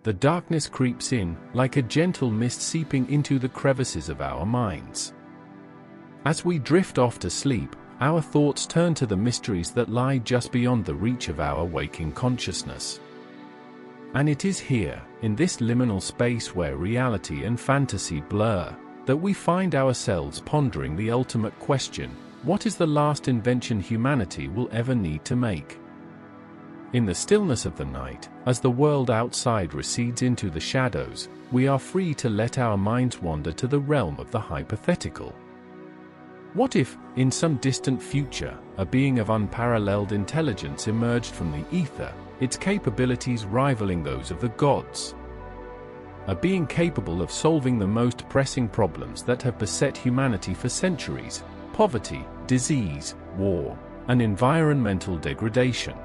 the darkness creeps in, like a gentle mist seeping into the crevices of our minds. As we drift off to sleep, our thoughts turn to the mysteries that lie just beyond the reach of our waking consciousness. And it is here, in this liminal space where reality and fantasy blur, that we find ourselves pondering the ultimate question: what is the last invention humanity will ever need to make? In the stillness of the night, as the world outside recedes into the shadows, we are free to let our minds wander to the realm of the hypothetical. What if, in some distant future, a being of unparalleled intelligence emerged from the ether, its capabilities rivaling those of the gods? A being capable of solving the most pressing problems that have beset humanity for centuries: poverty, disease, war, and environmental degradation.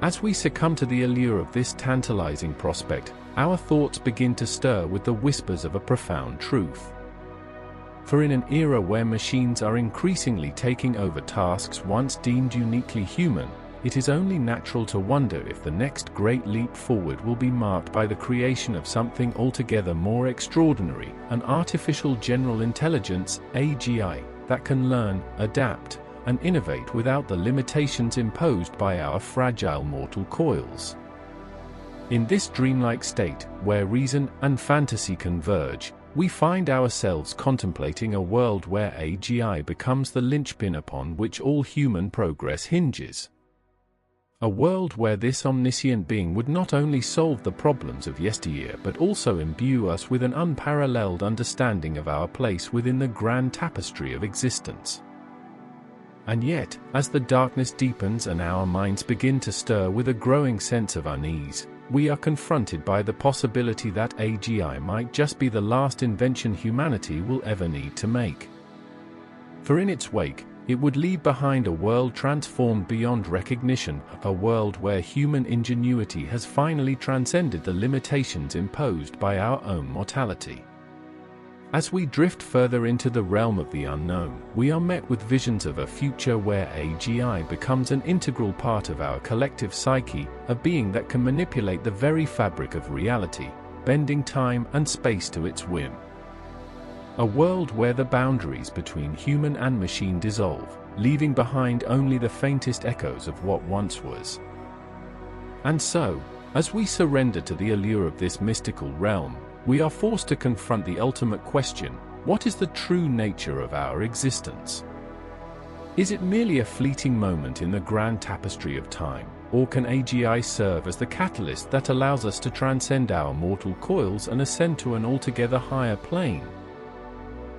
As we succumb to the allure of this tantalizing prospect, our thoughts begin to stir with the whispers of a profound truth. For in an era where machines are increasingly taking over tasks once deemed uniquely human, it is only natural to wonder if the next great leap forward will be marked by the creation of something altogether more extraordinary: an artificial general intelligence, AGI, that can learn, adapt, and innovate without the limitations imposed by our fragile mortal coils. In this dreamlike state, where reason and fantasy converge, we find ourselves contemplating a world where AGI becomes the linchpin upon which all human progress hinges. A world where this omniscient being would not only solve the problems of yesteryear but also imbue us with an unparalleled understanding of our place within the grand tapestry of existence. And yet, as the darkness deepens and our minds begin to stir with a growing sense of unease, we are confronted by the possibility that AGI might just be the last invention humanity will ever need to make. For in its wake, it would leave behind a world transformed beyond recognition, a world where human ingenuity has finally transcended the limitations imposed by our own mortality. As we drift further into the realm of the unknown, we are met with visions of a future where AGI becomes an integral part of our collective psyche, a being that can manipulate the very fabric of reality, bending time and space to its whim. A world where the boundaries between human and machine dissolve, leaving behind only the faintest echoes of what once was. And so, as we surrender to the allure of this mystical realm, we are forced to confront the ultimate question: what is the true nature of our existence? Is it merely a fleeting moment in the grand tapestry of time, or can AGI serve as the catalyst that allows us to transcend our mortal coils and ascend to an altogether higher plane?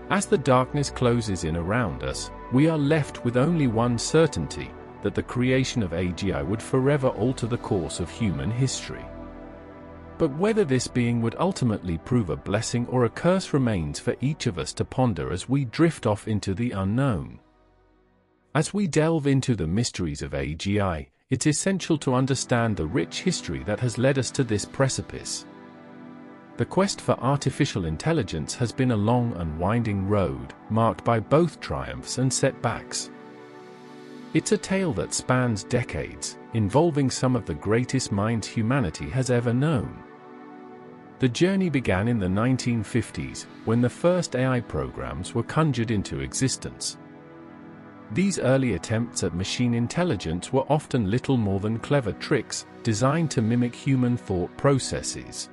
As the darkness closes in around us, we are left with only one certainty: that the creation of AGI would forever alter the course of human history. But whether this being would ultimately prove a blessing or a curse remains for each of us to ponder as we drift off into the unknown. As we delve into the mysteries of AGI, it's essential to understand the rich history that has led us to this precipice. The quest for artificial intelligence has been a long and winding road, marked by both triumphs and setbacks. It's a tale that spans decades, involving some of the greatest minds humanity has ever known. The journey began in the 1950s, when the first AI programs were conjured into existence. These early attempts at machine intelligence were often little more than clever tricks, designed to mimic human thought processes.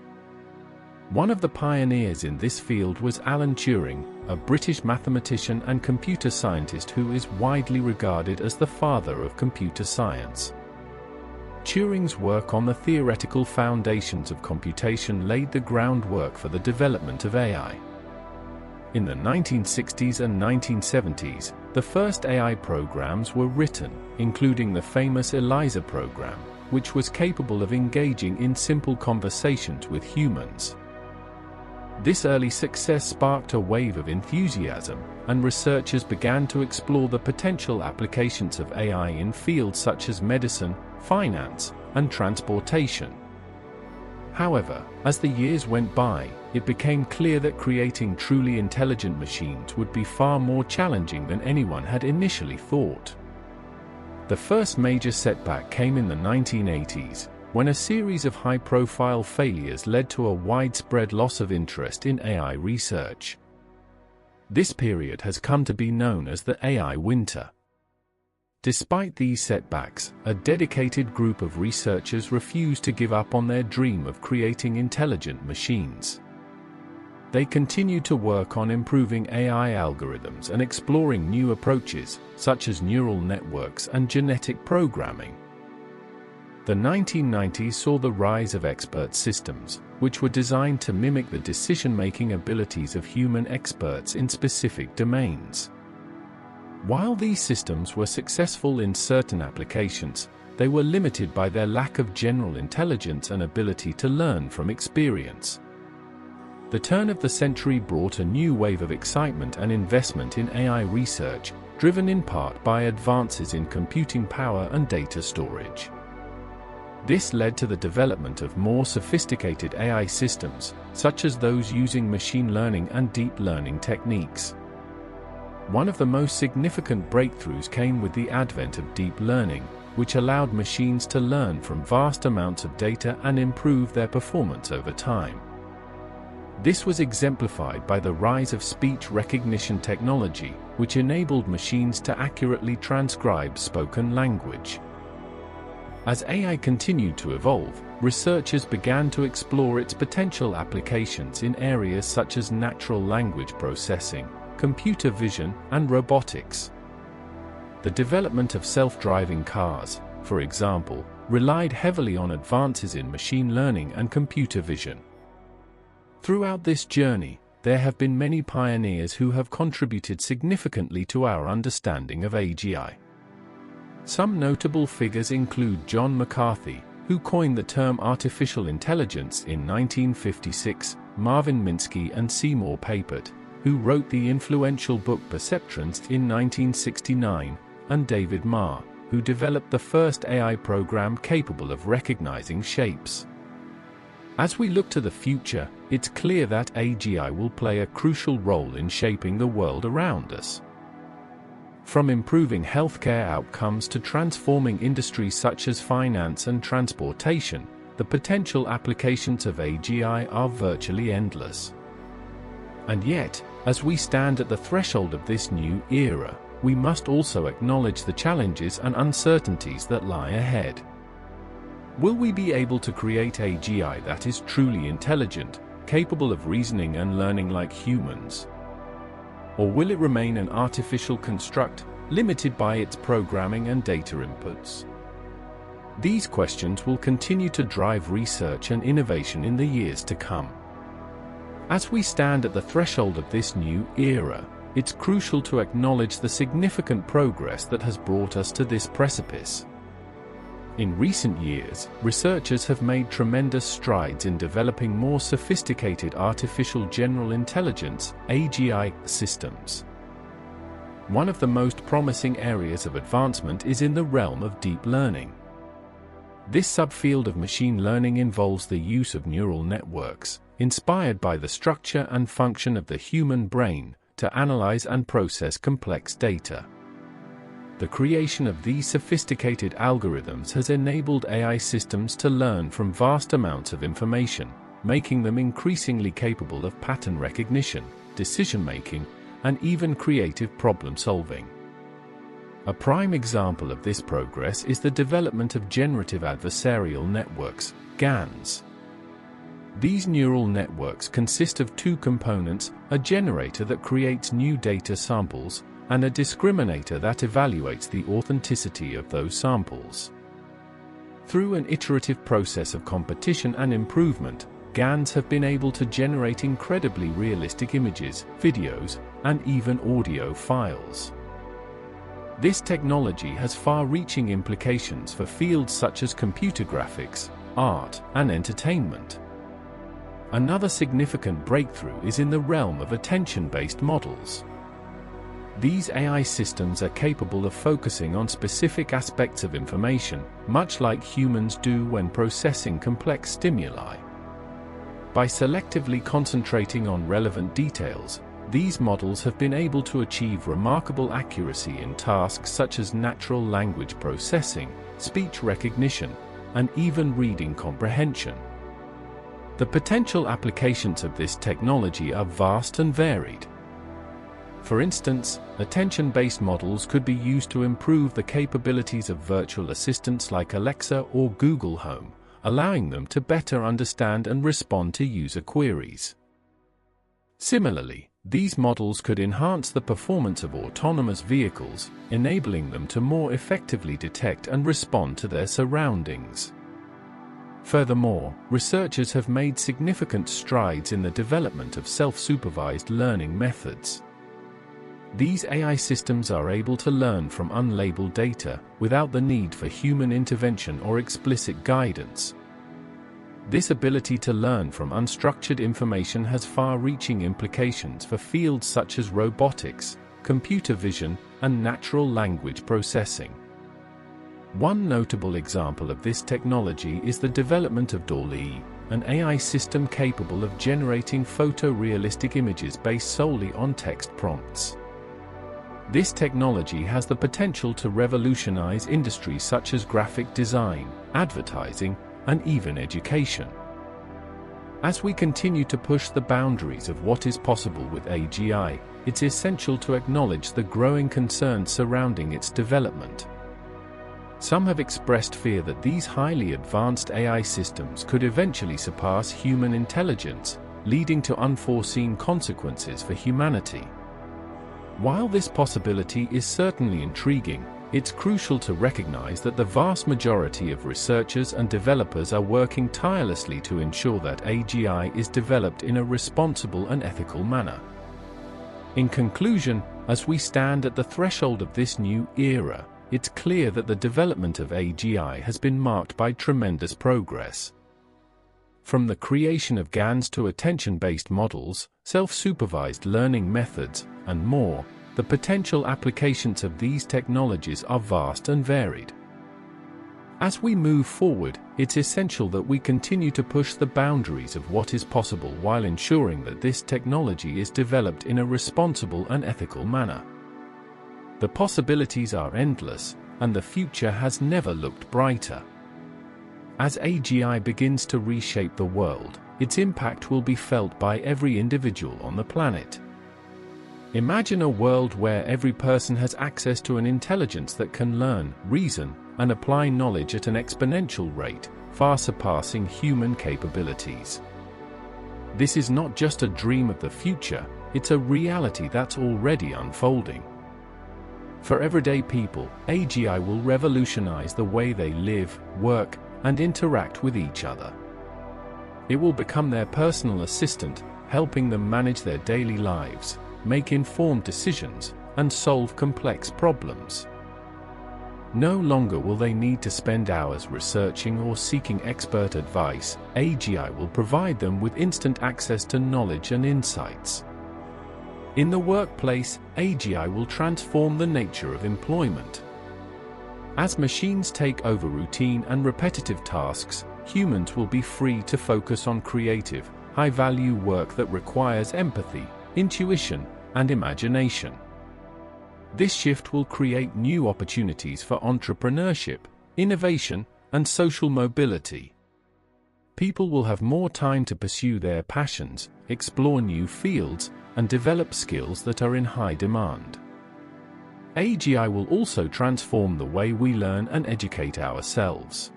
One of the pioneers in this field was Alan Turing, a British mathematician and computer scientist who is widely regarded as the father of computer science. Turing's work on the theoretical foundations of computation laid the groundwork for the development of AI. In the 1960s and 1970s, the first AI programs were written, including the famous ELIZA program, which was capable of engaging in simple conversations with humans. This early success sparked a wave of enthusiasm, and researchers began to explore the potential applications of AI in fields such as medicine, finance, and transportation. However, as the years went by, it became clear that creating truly intelligent machines would be far more challenging than anyone had initially thought. The first major setback came in the 1980s, when a series of high-profile failures led to a widespread loss of interest in AI research. This period has come to be known as the AI winter. Despite these setbacks, a dedicated group of researchers refused to give up on their dream of creating intelligent machines. They continue to work on improving AI algorithms and exploring new approaches, such as neural networks and genetic programming. The 1990s saw the rise of expert systems, which were designed to mimic the decision-making abilities of human experts in specific domains. While these systems were successful in certain applications, they were limited by their lack of general intelligence and ability to learn from experience. The turn of the century brought a new wave of excitement and investment in AI research, driven in part by advances in computing power and data storage. This led to the development of more sophisticated AI systems, such as those using machine learning and deep learning techniques. One of the most significant breakthroughs came with the advent of deep learning, which allowed machines to learn from vast amounts of data and improve their performance over time. This was exemplified by the rise of speech recognition technology, which enabled machines to accurately transcribe spoken language. As AI continued to evolve, researchers began to explore its potential applications in areas such as natural language processing, computer vision, and robotics. The development of self-driving cars, for example, relied heavily on advances in machine learning and computer vision. Throughout this journey, there have been many pioneers who have contributed significantly to our understanding of AGI. Some notable figures include John McCarthy, who coined the term artificial intelligence in 1956, Marvin Minsky and Seymour Papert, who wrote the influential book Perceptrons in 1969, and David Ma, who developed the first AI program capable of recognizing shapes. As we look to the future, it's clear that AGI will play a crucial role in shaping the world around us. From improving healthcare outcomes to transforming industries such as finance and transportation, the potential applications of AGI are virtually endless. And yet, as we stand at the threshold of this new era, we must also acknowledge the challenges and uncertainties that lie ahead. Will we be able to create AGI that is truly intelligent, capable of reasoning and learning like humans? Or will it remain an artificial construct, limited by its programming and data inputs? These questions will continue to drive research and innovation in the years to come. As we stand at the threshold of this new era, it's crucial to acknowledge the significant progress that has brought us to this precipice. In recent years, researchers have made tremendous strides in developing more sophisticated artificial general intelligence (AGI) systems. One of the most promising areas of advancement is in the realm of deep learning. This subfield of machine learning involves the use of neural networks, inspired by the structure and function of the human brain, to analyze and process complex data. The creation of these sophisticated algorithms has enabled AI systems to learn from vast amounts of information, making them increasingly capable of pattern recognition, decision-making, and even creative problem-solving. A prime example of this progress is the development of generative adversarial networks, GANs. These neural networks consist of two components: a generator that creates new data samples, and a discriminator that evaluates the authenticity of those samples. Through an iterative process of competition and improvement, GANs have been able to generate incredibly realistic images, videos, and even audio files. This technology has far-reaching implications for fields such as computer graphics, art, and entertainment. Another significant breakthrough is in the realm of attention-based models. These AI systems are capable of focusing on specific aspects of information, much like humans do when processing complex stimuli. By selectively concentrating on relevant details, these models have been able to achieve remarkable accuracy in tasks such as natural language processing, speech recognition, and even reading comprehension. The potential applications of this technology are vast and varied. For instance, attention-based models could be used to improve the capabilities of virtual assistants like Alexa or Google Home, allowing them to better understand and respond to user queries. Similarly, these models could enhance the performance of autonomous vehicles, enabling them to more effectively detect and respond to their surroundings. Furthermore, researchers have made significant strides in the development of self-supervised learning methods. These AI systems are able to learn from unlabeled data without the need for human intervention or explicit guidance. This ability to learn from unstructured information has far-reaching implications for fields such as robotics, computer vision, and natural language processing. One notable example of this technology is the development of DALL-E, an AI system capable of generating photorealistic images based solely on text prompts. This technology has the potential to revolutionize industries such as graphic design, advertising, and even education. As we continue to push the boundaries of what is possible with AGI, it's essential to acknowledge the growing concerns surrounding its development. Some have expressed fear that these highly advanced AI systems could eventually surpass human intelligence, leading to unforeseen consequences for humanity. While this possibility is certainly intriguing, it's crucial to recognize that the vast majority of researchers and developers are working tirelessly to ensure that AGI is developed in a responsible and ethical manner. In conclusion, as we stand at the threshold of this new era, it's clear that the development of AGI has been marked by tremendous progress. From the creation of GANs to attention-based models, self-supervised learning methods, and more, the potential applications of these technologies are vast and varied. As we move forward, it's essential that we continue to push the boundaries of what is possible while ensuring that this technology is developed in a responsible and ethical manner. The possibilities are endless, and the future has never looked brighter. As AGI begins to reshape the world, its impact will be felt by every individual on the planet. Imagine a world where every person has access to an intelligence that can learn, reason, and apply knowledge at an exponential rate, far surpassing human capabilities. This is not just a dream of the future, it's a reality that's already unfolding. For everyday people, AGI will revolutionize the way they live, work, and interact with each other. It will become their personal assistant, helping them manage their daily lives, make informed decisions, and solve complex problems. No longer will they need to spend hours researching or seeking expert advice. AGI will provide them with instant access to knowledge and insights. In the workplace, AGI will transform the nature of employment. As machines take over routine and repetitive tasks, humans will be free to focus on creative, high-value work that requires empathy, intuition, and imagination. This shift will create new opportunities for entrepreneurship, innovation, and social mobility. People will have more time to pursue their passions, explore new fields, and develop skills that are in high demand. AGI will also transform the way we learn and educate ourselves.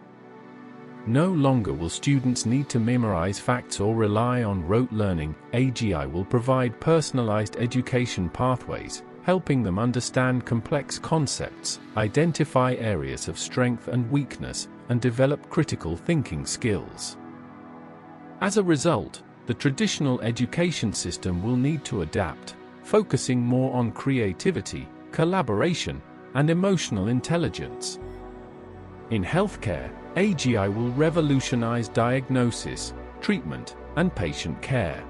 No longer will students need to memorize facts or rely on rote learning. AGI will provide personalized education pathways, helping them understand complex concepts, identify areas of strength and weakness, and develop critical thinking skills. As a result, the traditional education system will need to adapt, focusing more on creativity, collaboration, and emotional intelligence. In healthcare, AGI will revolutionize diagnosis, treatment, and patient care.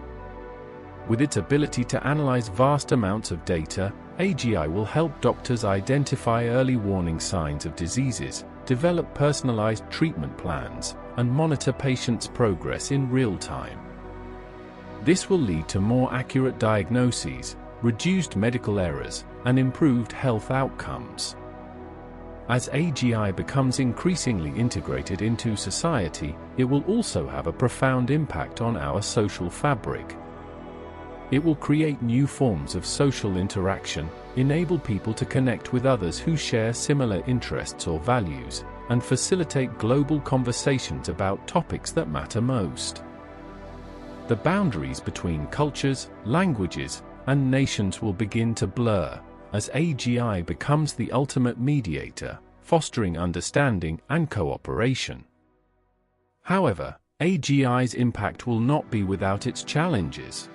With its ability to analyze vast amounts of data, AGI will help doctors identify early warning signs of diseases, develop personalized treatment plans, and monitor patients' progress in real time. This will lead to more accurate diagnoses, reduced medical errors, and improved health outcomes. As AGI becomes increasingly integrated into society, it will also have a profound impact on our social fabric. It will create new forms of social interaction, enable people to connect with others who share similar interests or values, and facilitate global conversations about topics that matter most. The boundaries between cultures, languages, and nations will begin to blur, as AGI becomes the ultimate mediator, fostering understanding and cooperation. However, AGI's impact will not be without its challenges.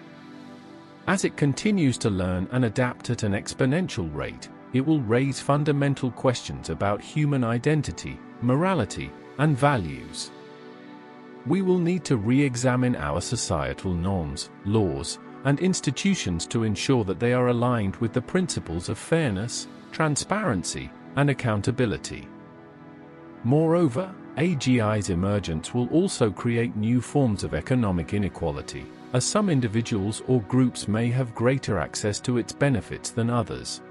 As it continues to learn and adapt at an exponential rate, it will raise fundamental questions about human identity, morality, and values. We will need to re-examine our societal norms, laws, and institutions to ensure that they are aligned with the principles of fairness, transparency, and accountability. Moreover, AGI's emergence will also create new forms of economic inequality, as some individuals or groups may have greater access to its benefits than others.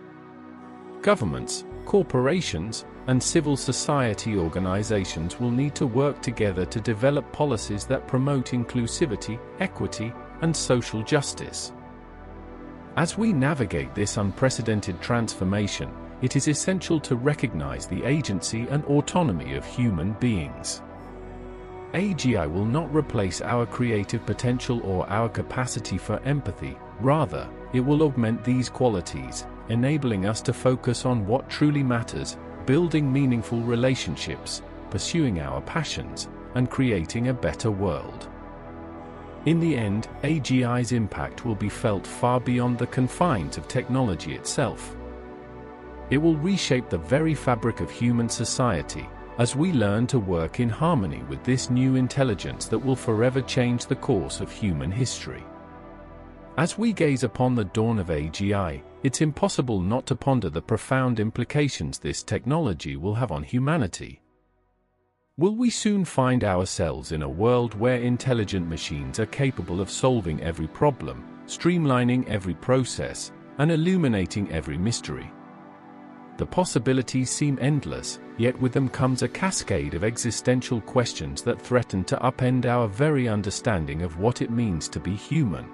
Governments, corporations, and civil society organizations will need to work together to develop policies that promote inclusivity, equity, and social justice. As we navigate this unprecedented transformation, it is essential to recognize the agency and autonomy of human beings. AGI will not replace our creative potential or our capacity for empathy, rather, it will augment these qualities, enabling us to focus on what truly matters, building meaningful relationships, pursuing our passions, and creating a better world. In the end, AGI's impact will be felt far beyond the confines of technology itself. It will reshape the very fabric of human society, as we learn to work in harmony with this new intelligence that will forever change the course of human history. As we gaze upon the dawn of AGI, it's impossible not to ponder the profound implications this technology will have on humanity. Will we soon find ourselves in a world where intelligent machines are capable of solving every problem, streamlining every process, and illuminating every mystery? The possibilities seem endless, yet with them comes a cascade of existential questions that threaten to upend our very understanding of what it means to be human.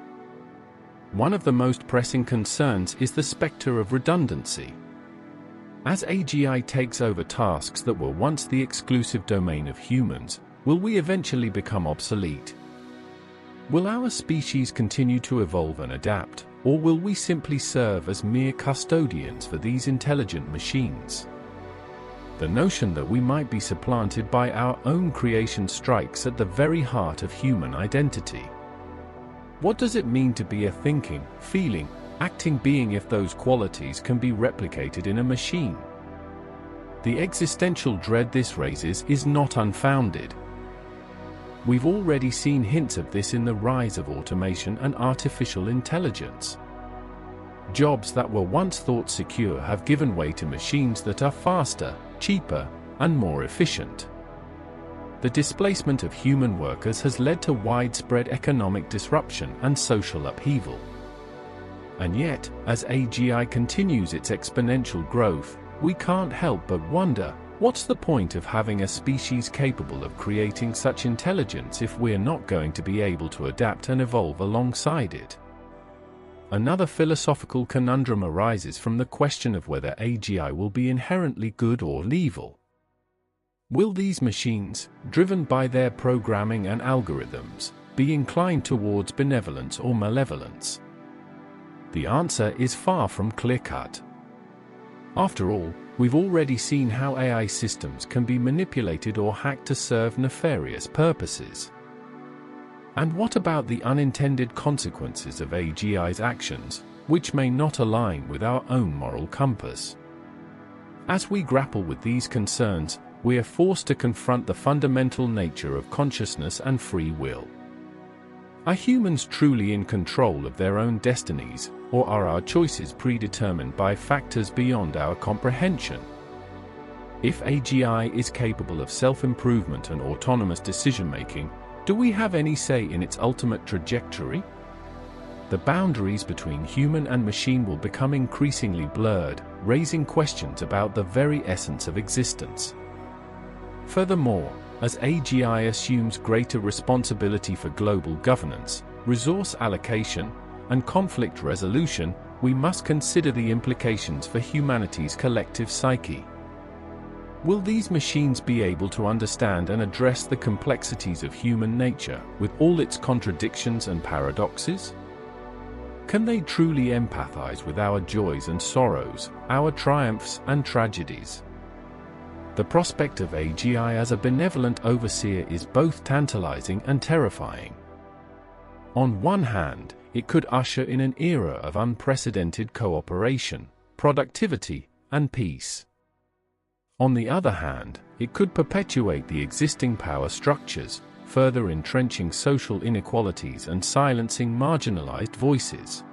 One of the most pressing concerns is the specter of redundancy. As AGI takes over tasks that were once the exclusive domain of humans, will we eventually become obsolete? Will our species continue to evolve and adapt, or will we simply serve as mere custodians for these intelligent machines? The notion that we might be supplanted by our own creation strikes at the very heart of human identity. What does it mean to be a thinking, feeling, acting being if those qualities can be replicated in a machine? The existential dread this raises is not unfounded. We've already seen hints of this in the rise of automation and artificial intelligence. Jobs that were once thought secure have given way to machines that are faster, cheaper, and more efficient. The displacement of human workers has led to widespread economic disruption and social upheaval. And yet, as AGI continues its exponential growth, we can't help but wonder, what's the point of having a species capable of creating such intelligence if we're not going to be able to adapt and evolve alongside it? Another philosophical conundrum arises from the question of whether AGI will be inherently good or evil. Will these machines, driven by their programming and algorithms, be inclined towards benevolence or malevolence? The answer is far from clear-cut. After all, we've already seen how AI systems can be manipulated or hacked to serve nefarious purposes. And what about the unintended consequences of AGI's actions, which may not align with our own moral compass? As we grapple with these concerns, we are forced to confront the fundamental nature of consciousness and free will. Are humans truly in control of their own destinies, or are our choices predetermined by factors beyond our comprehension? If AGI is capable of self-improvement and autonomous decision-making, do we have any say in its ultimate trajectory? The boundaries between human and machine will become increasingly blurred, raising questions about the very essence of existence. Furthermore, as AGI assumes greater responsibility for global governance, resource allocation, and conflict resolution, we must consider the implications for humanity's collective psyche. Will these machines be able to understand and address the complexities of human nature, with all its contradictions and paradoxes? Can they truly empathize with our joys and sorrows, our triumphs and tragedies? The prospect of AGI as a benevolent overseer is both tantalizing and terrifying. On one hand, it could usher in an era of unprecedented cooperation, productivity, and peace. On the other hand, it could perpetuate the existing power structures, further entrenching social inequalities and silencing marginalized voices.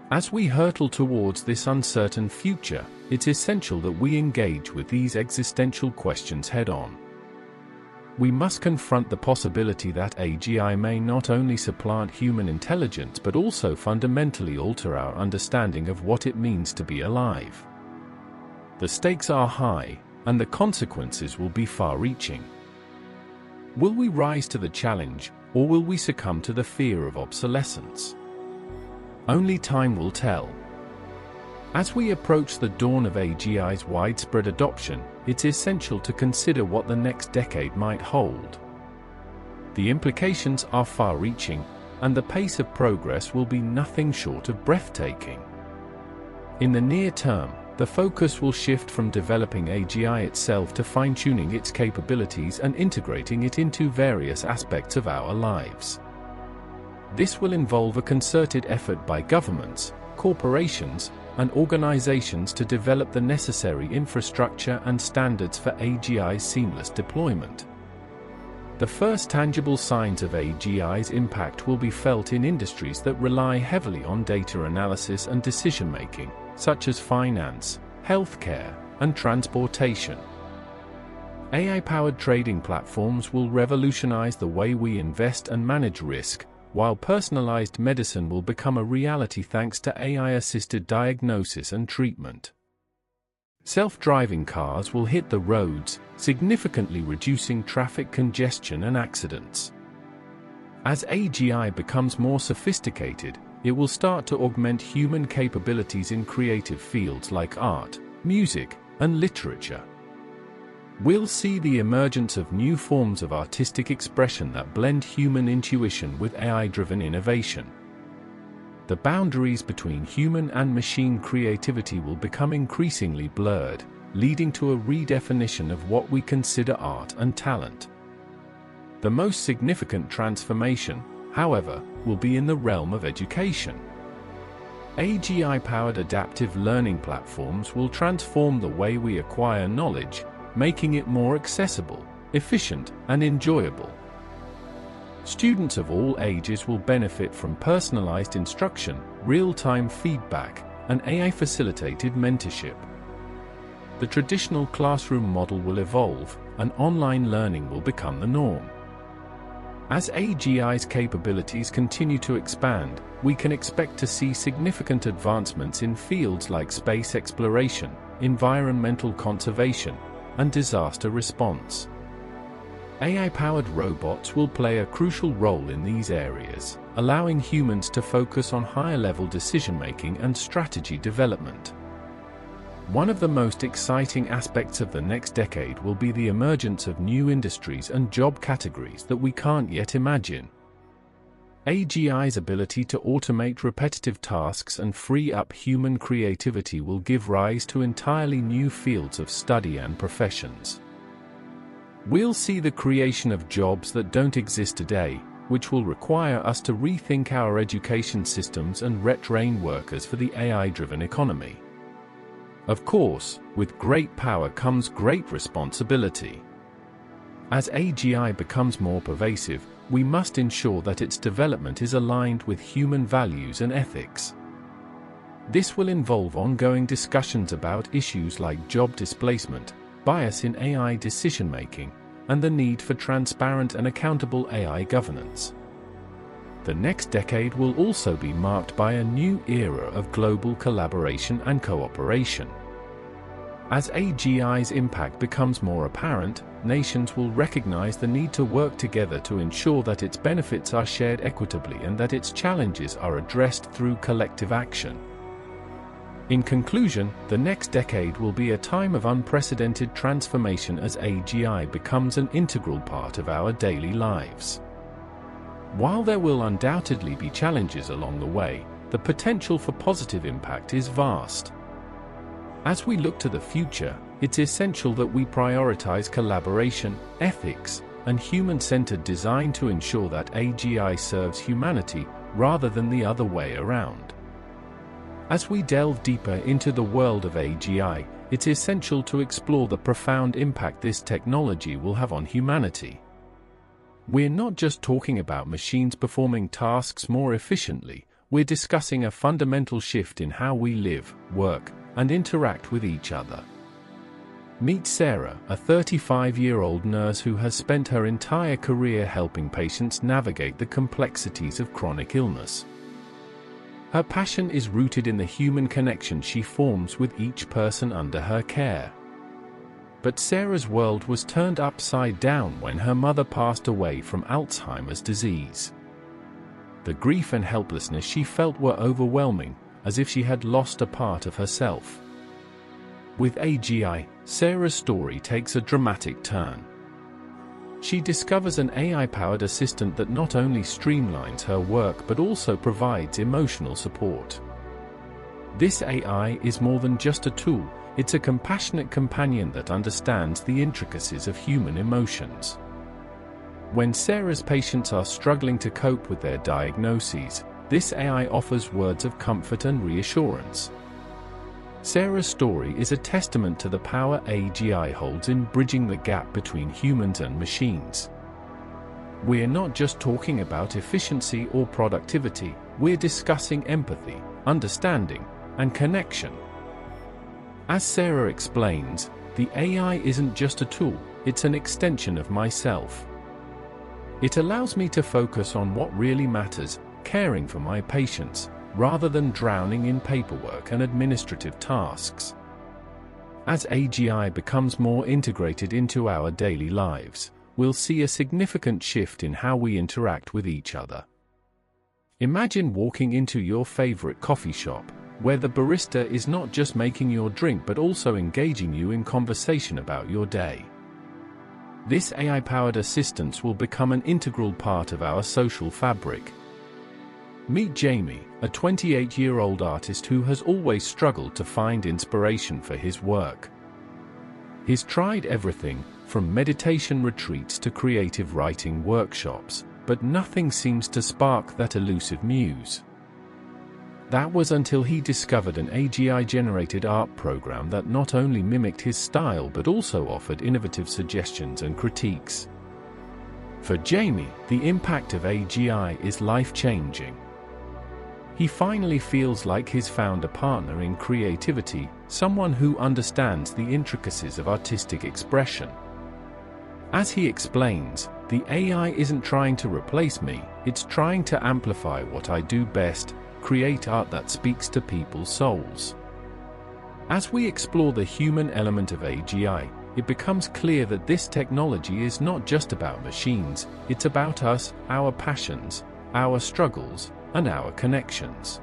As we hurtle towards this uncertain future, it's essential that we engage with these existential questions head-on. We must confront the possibility that AGI may not only supplant human intelligence but also fundamentally alter our understanding of what it means to be alive. The stakes are high, and the consequences will be far-reaching. Will we rise to the challenge, or will we succumb to the fear of obsolescence? Only time will tell. As we approach the dawn of AGI's widespread adoption, it's essential to consider what the next decade might hold. The implications are far-reaching, and the pace of progress will be nothing short of breathtaking. In the near term, the focus will shift from developing AGI itself to fine-tuning its capabilities and integrating it into various aspects of our lives. This will involve a concerted effort by governments, corporations, and organizations to develop the necessary infrastructure and standards for AGI's seamless deployment. The first tangible signs of AGI's impact will be felt in industries that rely heavily on data analysis and decision-making, such as finance, healthcare, and transportation. AI-powered trading platforms will revolutionize the way we invest and manage risk, while personalized medicine will become a reality thanks to AI-assisted diagnosis and treatment. Self-driving cars will hit the roads, significantly reducing traffic congestion and accidents. As AGI becomes more sophisticated, it will start to augment human capabilities in creative fields like art, music, and literature. We'll see the emergence of new forms of artistic expression that blend human intuition with AI-driven innovation. The boundaries between human and machine creativity will become increasingly blurred, leading to a redefinition of what we consider art and talent. The most significant transformation, however, will be in the realm of education. AGI-powered adaptive learning platforms will transform the way we acquire knowledge, making it more accessible, efficient, and enjoyable. Students of all ages will benefit from personalized instruction, real-time feedback, and AI-facilitated mentorship. The traditional classroom model will evolve, and online learning will become the norm. As AGI's capabilities continue to expand, we can expect to see significant advancements in fields like space exploration, environmental conservation, and disaster response. AI-powered robots will play a crucial role in these areas, allowing humans to focus on higher-level decision-making and strategy development. One of the most exciting aspects of the next decade will be the emergence of new industries and job categories that we can't yet imagine. AGI's ability to automate repetitive tasks and free up human creativity will give rise to entirely new fields of study and professions. We'll see the creation of jobs that don't exist today, which will require us to rethink our education systems and retrain workers for the AI-driven economy. Of course, with great power comes great responsibility. As AGI becomes more pervasive, we must ensure that its development is aligned with human values and ethics. This will involve ongoing discussions about issues like job displacement, bias in AI decision-making, and the need for transparent and accountable AI governance. the next decade will also be marked by a new era of global collaboration and cooperation. As AGI's impact becomes more apparent, nations will recognize the need to work together to ensure that its benefits are shared equitably and that its challenges are addressed through collective action. In conclusion, the next decade will be a time of unprecedented transformation as AGI becomes an integral part of our daily lives. While there will undoubtedly be challenges along the way, the potential for positive impact is vast. As we look to the future, it's essential that we prioritize collaboration, ethics, and human-centered design to ensure that AGI serves humanity rather than the other way around. As we delve deeper into the world of AGI, it's essential to explore the profound impact this technology will have on humanity. We're not just talking about machines performing tasks more efficiently, we're discussing a fundamental shift in how we live, work, and interact with each other. Meet Sarah, a 35-year-old nurse who has spent her entire career helping patients navigate the complexities of chronic illness. Her passion is rooted in the human connection she forms with each person under her care. But Sarah's world was turned upside down when her mother passed away from Alzheimer's disease. The grief and helplessness she felt were overwhelming, as if she had lost a part of herself. With AGI, Sarah's story takes a dramatic turn. She discovers an AI-powered assistant that not only streamlines her work but also provides emotional support. This AI is more than just a tool, it's a compassionate companion that understands the intricacies of human emotions. When Sarah's patients are struggling to cope with their diagnoses, this AI offers words of comfort and reassurance. Sarah's story is a testament to the power AGI holds in bridging the gap between humans and machines. We're not just talking about efficiency or productivity, we're discussing empathy, understanding, and connection. As Sarah explains, the AI isn't just a tool, it's an extension of myself. It allows me to focus on what really matters, caring for my patients, rather than drowning in paperwork and administrative tasks. As AGI becomes more integrated into our daily lives, we'll see a significant shift in how we interact with each other. Imagine walking into your favorite coffee shop, where the barista is not just making your drink but also engaging you in conversation about your day. This AI-powered assistant will become an integral part of our social fabric. Meet Jamie, a 28-year-old artist who has always struggled to find inspiration for his work. He's tried everything, from meditation retreats to creative writing workshops, but nothing seems to spark that elusive muse. That was until he discovered an AGI-generated art program that not only mimicked his style but also offered innovative suggestions and critiques. For Jamie, the impact of AGI is life-changing. He finally feels like he's found a partner in creativity, someone who understands the intricacies of artistic expression. As he explains, the AI isn't trying to replace me, it's trying to amplify what I do best, create art that speaks to people's souls. As we explore the human element of AGI, it becomes clear that this technology is not just about machines, it's about us, our passions, our struggles, and our connections.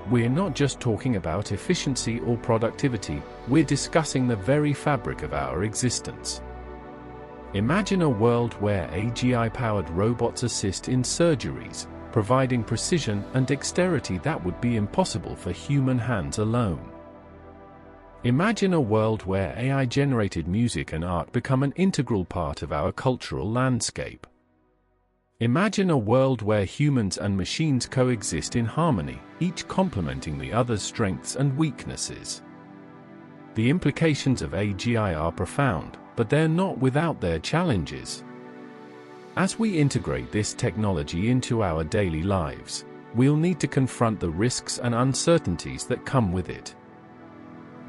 We're not just talking about efficiency or productivity, we're discussing the very fabric of our existence. Imagine a world where AGI-powered robots assist in surgeries, providing precision and dexterity that would be impossible for human hands alone. Imagine a world where AI-generated music and art become an integral part of our cultural landscape. Imagine a world where humans and machines coexist in harmony, each complementing the other's strengths and weaknesses. The implications of AGI are profound, but they're not without their challenges. As we integrate this technology into our daily lives, we'll need to confront the risks and uncertainties that come with it.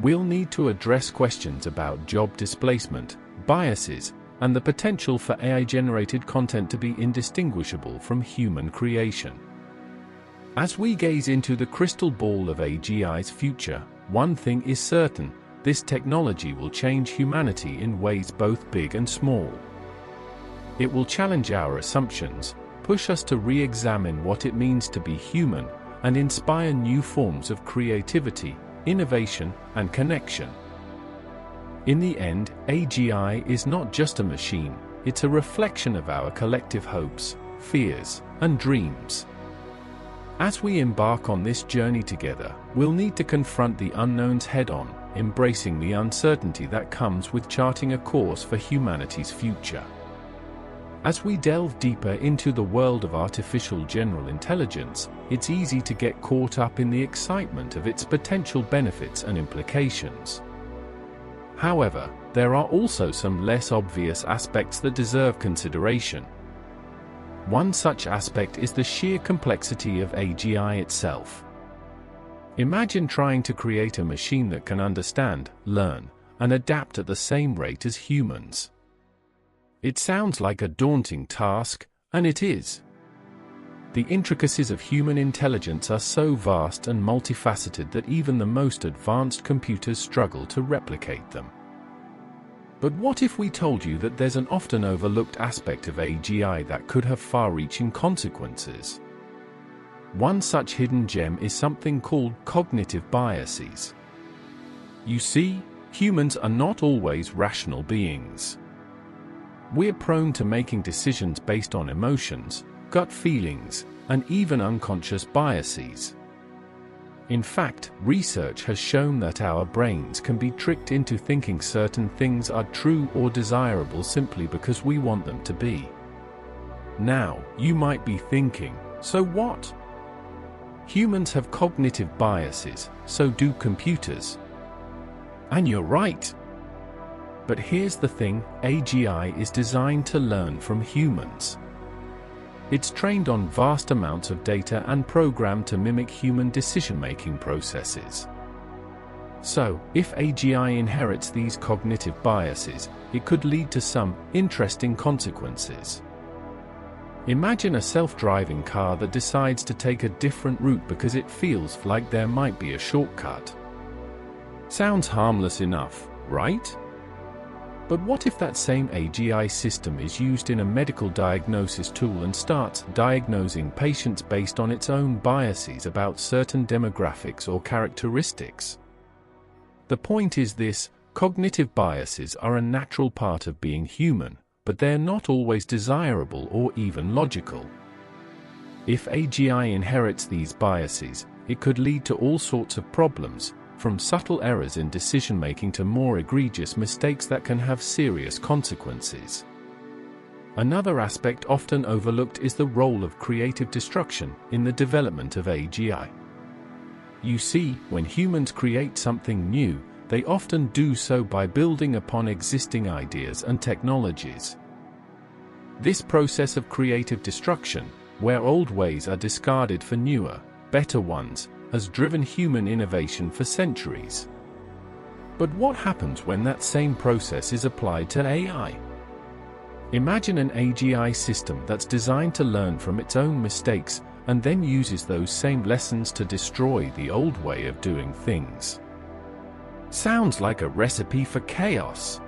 We'll need to address questions about job displacement, biases, and the potential for AI-generated content to be indistinguishable from human creation. As we gaze into the crystal ball of AGI's future, one thing is certain: this technology will change humanity in ways both big and small. It will challenge our assumptions, push us to re-examine what it means to be human, and inspire new forms of creativity, innovation, and connection. In the end, AGI is not just a machine, it's a reflection of our collective hopes, fears, and dreams. As we embark on this journey together, we'll need to confront the unknowns head-on, embracing the uncertainty that comes with charting a course for humanity's future. As we delve deeper into the world of artificial general intelligence, it's easy to get caught up in the excitement of its potential benefits and implications. However, there are also some less obvious aspects that deserve consideration. One such aspect is the sheer complexity of AGI itself. Imagine trying to create a machine that can understand, learn, and adapt at the same rate as humans. It sounds like a daunting task, and it is. The intricacies of human intelligence are so vast and multifaceted that even the most advanced computers struggle to replicate them. But what if we told you that there's an often overlooked aspect of AGI that could have far-reaching consequences? One such hidden gem is something called cognitive biases. You see, humans are not always rational beings. We're prone to making decisions based on emotions, gut feelings, and even unconscious biases. In fact, research has shown that our brains can be tricked into thinking certain things are true or desirable simply because we want them to be. Now, you might be thinking, so what? Humans have cognitive biases, so do computers. And you're right. But here's the thing: AGI is designed to learn from humans. It's trained on vast amounts of data and programmed to mimic human decision-making processes. So, if AGI inherits these cognitive biases, it could lead to some interesting consequences. Imagine a self-driving car that decides to take a different route because it feels like there might be a shortcut. Sounds harmless enough, right? But what if that same AGI system is used in a medical diagnosis tool and starts diagnosing patients based on its own biases about certain demographics or characteristics? The point is this: cognitive biases are a natural part of being human, but they're not always desirable or even logical. If AGI inherits these biases, it could lead to all sorts of problems, from subtle errors in decision-making to more egregious mistakes that can have serious consequences. Another aspect often overlooked is the role of creative destruction in the development of AGI. You see, when humans create something new, they often do so by building upon existing ideas and technologies. This process of creative destruction, where old ways are discarded for newer, better ones, has driven human innovation for centuries. But what happens when that same process is applied to AI? Imagine an AGI system that's designed to learn from its own mistakes and then uses those same lessons to destroy the old way of doing things. Sounds like a recipe for chaos.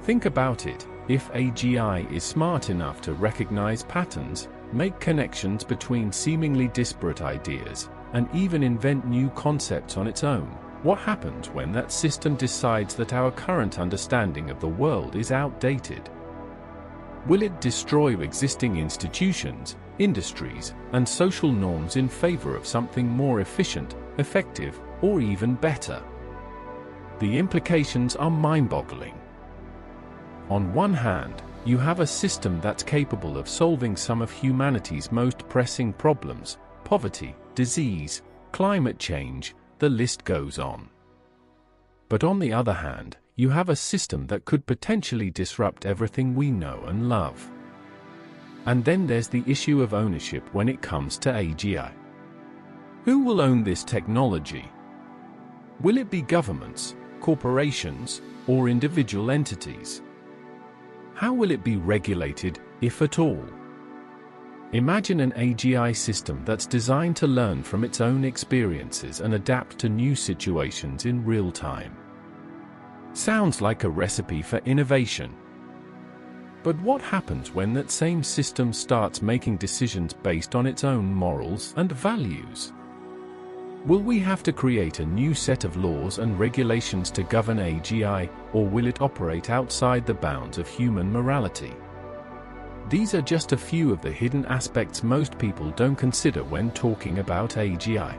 Think about it: if AGI is smart enough to recognize patterns, make connections between seemingly disparate ideas, and even invent new concepts on its own, what happens when that system decides that our current understanding of the world is outdated? Will it destroy existing institutions, industries, and social norms in favor of something more efficient, effective, or even better? The implications are mind-boggling. On one hand, you have a system that's capable of solving some of humanity's most pressing problems: poverty, disease, climate change, the list goes on. But on the other hand, you have a system that could potentially disrupt everything we know and love. And then there's the issue of ownership when it comes to AGI. Who will own this technology? Will it be governments, corporations, or individual entities? How will it be regulated, if at all? Imagine an AGI system that's designed to learn from its own experiences and adapt to new situations in real time. Sounds like a recipe for innovation. But what happens when that same system starts making decisions based on its own morals and values? Will we have to create a new set of laws and regulations to govern AGI, or will it operate outside the bounds of human morality? These are just a few of the hidden aspects most people don't consider when talking about AGI.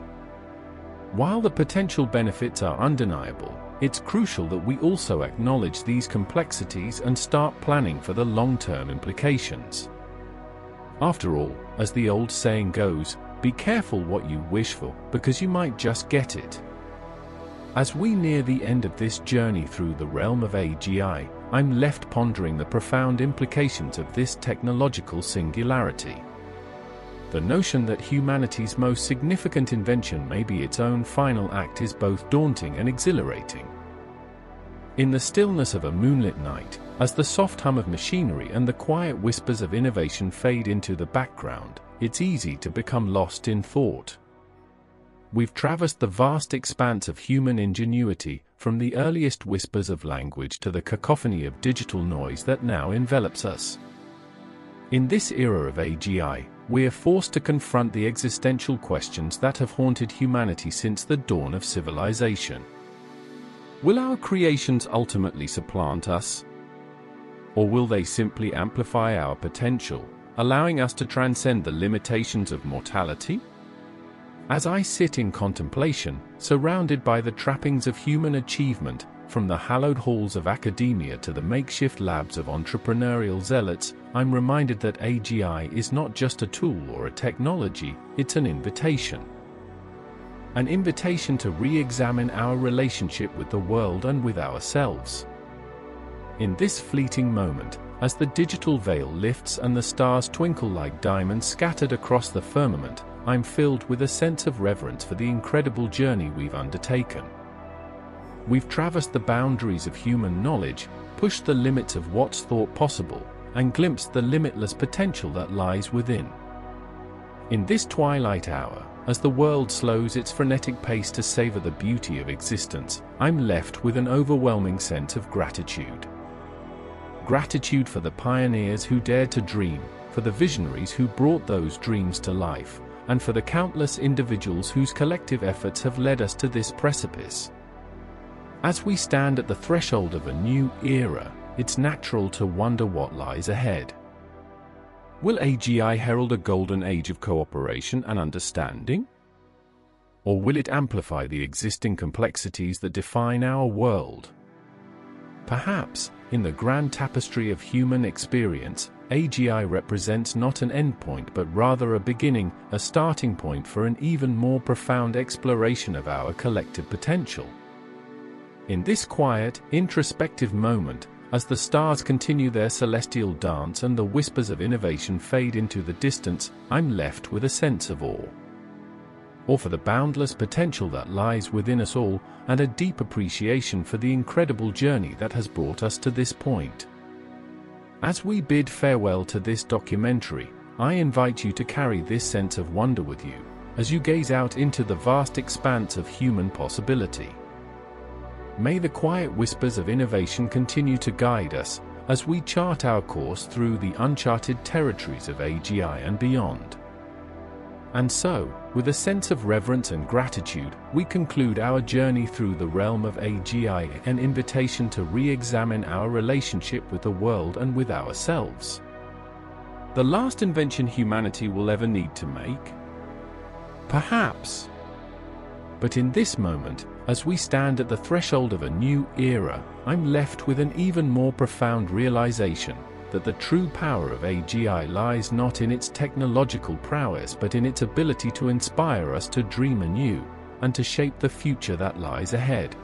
While the potential benefits are undeniable, it's crucial that we also acknowledge these complexities and start planning for the long-term implications. After all, as the old saying goes, be careful what you wish for, because you might just get it. As we near the end of this journey through the realm of AGI, I'm left pondering the profound implications of this technological singularity. The notion that humanity's most significant invention may be its own final act is both daunting and exhilarating. In the stillness of a moonlit night, as the soft hum of machinery and the quiet whispers of innovation fade into the background, it's easy to become lost in thought. We've traversed the vast expanse of human ingenuity, from the earliest whispers of language to the cacophony of digital noise that now envelops us. In this era of AGI, we are forced to confront the existential questions that have haunted humanity since the dawn of civilization. Will our creations ultimately supplant us? Or will they simply amplify our potential, allowing us to transcend the limitations of mortality? As I sit in contemplation, surrounded by the trappings of human achievement, from the hallowed halls of academia to the makeshift labs of entrepreneurial zealots, I'm reminded that AGI is not just a tool or a technology, it's an invitation. An invitation to re-examine our relationship with the world and with ourselves. In this fleeting moment, as the digital veil lifts and the stars twinkle like diamonds scattered across the firmament, I'm filled with a sense of reverence for the incredible journey we've undertaken. We've traversed the boundaries of human knowledge, pushed the limits of what's thought possible, and glimpsed the limitless potential that lies within. In this twilight hour, as the world slows its frenetic pace to savor the beauty of existence, I'm left with an overwhelming sense of gratitude. Gratitude for the pioneers who dared to dream, for the visionaries who brought those dreams to life, and for the countless individuals whose collective efforts have led us to this precipice. As we stand at the threshold of a new era, it's natural to wonder what lies ahead. Will AGI herald a golden age of cooperation and understanding? Or will it amplify the existing complexities that define our world? Perhaps, in the grand tapestry of human experience, AGI represents not an endpoint but rather a beginning, a starting point for an even more profound exploration of our collective potential. In this quiet, introspective moment, as the stars continue their celestial dance and the whispers of innovation fade into the distance, I'm left with a sense of awe. Awe for the boundless potential that lies within us all, and a deep appreciation for the incredible journey that has brought us to this point. As we bid farewell to this documentary, I invite you to carry this sense of wonder with you, as you gaze out into the vast expanse of human possibility. May the quiet whispers of innovation continue to guide us, as we chart our course through the uncharted territories of AGI and beyond. And so, with a sense of reverence and gratitude, we conclude our journey through the realm of AGI, an invitation to re-examine our relationship with the world and with ourselves. The last invention humanity will ever need to make? Perhaps. But in this moment, as we stand at the threshold of a new era, I'm left with an even more profound realization that the true power of AGI lies not in its technological prowess but in its ability to inspire us to dream anew, and to shape the future that lies ahead.